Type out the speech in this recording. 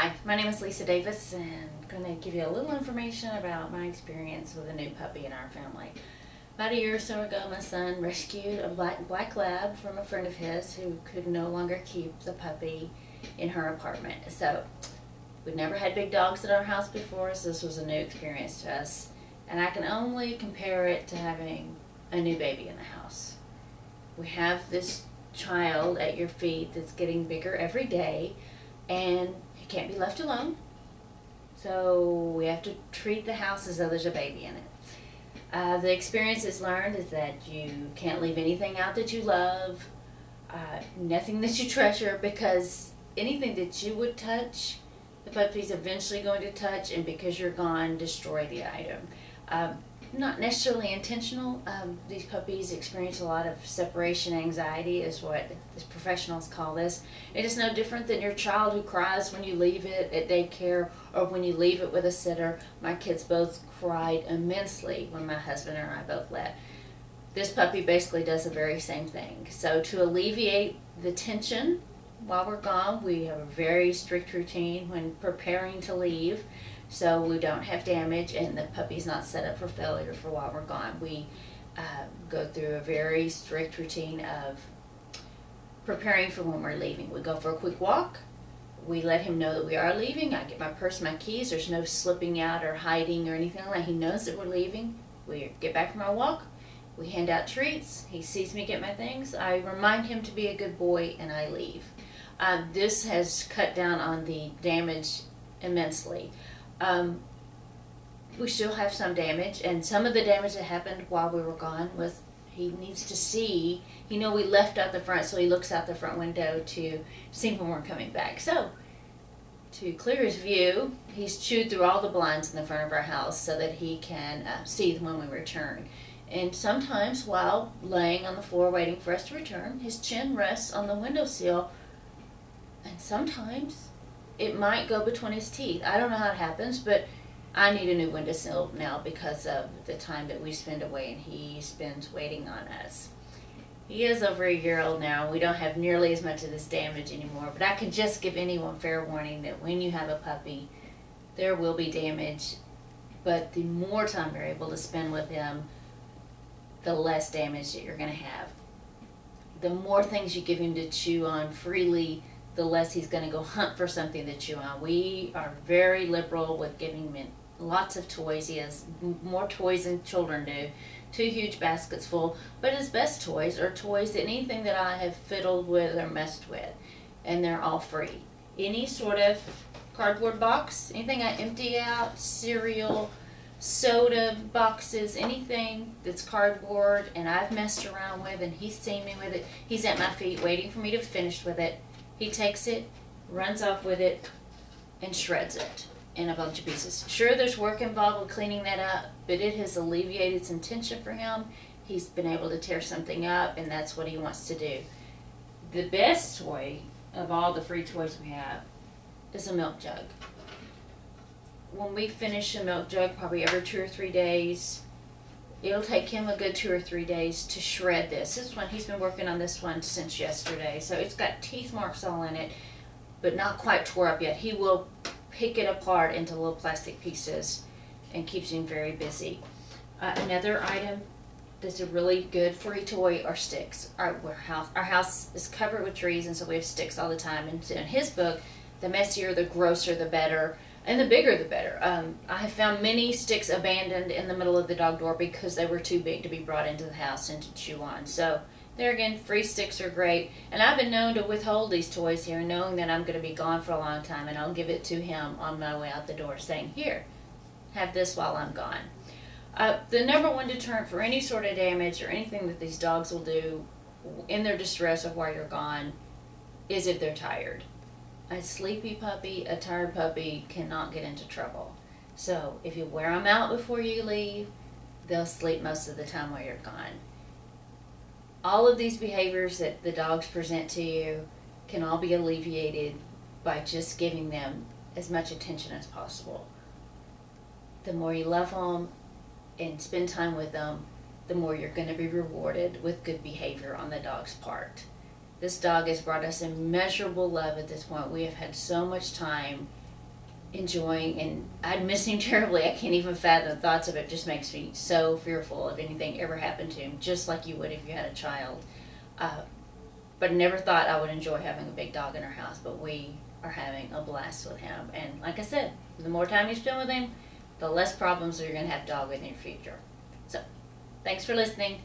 Hi, my name is Lisa Davis, and I'm going to give you a little information about my experience with a new puppy in our family. About a year or so ago, my son rescued a black lab from a friend of his who could no longer keep the puppy in her apartment. So we'd never had big dogs at our house before, so this was a new experience to us. And I can only compare it to having a new baby in the house. We have this child at your feet that's getting bigger every day, and he can't be left alone. So we have to treat the house as though there's a baby in it. The experiences learned is that you can't leave anything out that you love, nothing that you treasure, because anything that you would touch, the puppy's eventually going to touch, and because you're gone, destroy the item. Not necessarily intentional. These puppies experience a lot of separation anxiety, is what the professionals call this. It is no different than your child who cries when you leave it at daycare or when you leave it with a sitter. My kids both cried immensely when my husband and I both left. This puppy basically does the very same thing. So to alleviate the tension while we're gone, we have a very strict routine when preparing to leave, so we don't have damage and the puppy's not set up for failure for while we're gone. We go through a very strict routine of preparing for when we're leaving. We go for a quick walk. We let him know that we are leaving. I get my purse, my keys. There's no slipping out or hiding or anything like that. He knows that we're leaving. We get back from our walk. We hand out treats. He sees me get my things. I remind him to be a good boy, and I leave. This has cut down on the damage immensely. We still have some damage, and some of the damage that happened while we were gone was he needs to see, we left out the front, so he looks out the front window to see when we're coming back. So to clear his view, he's chewed through all the blinds in the front of our house so that he can see when we return. And sometimes while laying on the floor waiting for us to return, his chin rests on the windowsill, and sometimes it might go between his teeth. I don't know how it happens, but I need a new windowsill now because of the time that we spend away and he spends waiting on us. He is over a year old now. We don't have nearly as much of this damage anymore, but I can just give anyone fair warning that when you have a puppy, there will be damage, but the more time you're able to spend with him, the less damage that you're going to have. The more things you give him to chew on freely, the less he's going to go hunt for something to chew on. We are very liberal with giving him lots of toys. He has more toys than children do. 2 huge baskets full. But his best toys are toys that anything that I have fiddled with or messed with. And they're all free. Any sort of cardboard box, anything I empty out, cereal, soda boxes, anything that's cardboard and I've messed around with and he's seen me with it, he's at my feet waiting for me to finish with it. He takes it, runs off with it, and shreds it in a bunch of pieces. Sure, there's work involved with cleaning that up, but it has alleviated some tension for him. He's been able to tear something up, and that's what he wants to do. The best toy of all the free toys we have is a milk jug. When we finish a milk jug, probably every 2 or 3 days, it'll take him a good 2 or 3 days to shred this. This one, he's been working on this one since yesterday. So it's got teeth marks all in it, but not quite tore up yet. He will pick it apart into little plastic pieces and keeps him very busy. Another item that's a really good free toy are sticks. Our house is covered with trees, and so we have sticks all the time. And in his book, the messier, the grosser, the better. And the bigger the better. I have found many sticks abandoned in the middle of the dog door because they were too big to be brought into the house and to chew on. So there again, free sticks are great. And I've been known to withhold these toys here, knowing that I'm going to be gone for a long time, and I'll give it to him on my way out the door saying, here, have this while I'm gone. The number one deterrent for any sort of damage or anything that these dogs will do in their distress or while you're gone is if they're tired. A sleepy puppy, a tired puppy cannot get into trouble. So if you wear them out before you leave, they'll sleep most of the time while you're gone. All of these behaviors that the dogs present to you can all be alleviated by just giving them as much attention as possible. The more you love them and spend time with them, the more you're going to be rewarded with good behavior on the dog's part. This dog has brought us immeasurable love at this point. We have had so much time enjoying, and I'd miss him terribly. I can't even fathom the thoughts of it. Just makes me so fearful if anything ever happened to him, just like you would if you had a child. But never thought I would enjoy having a big dog in our house, but we are having a blast with him. And like I said, the more time you spend with him, the less problems you're going to have dog with in your future. So, thanks for listening.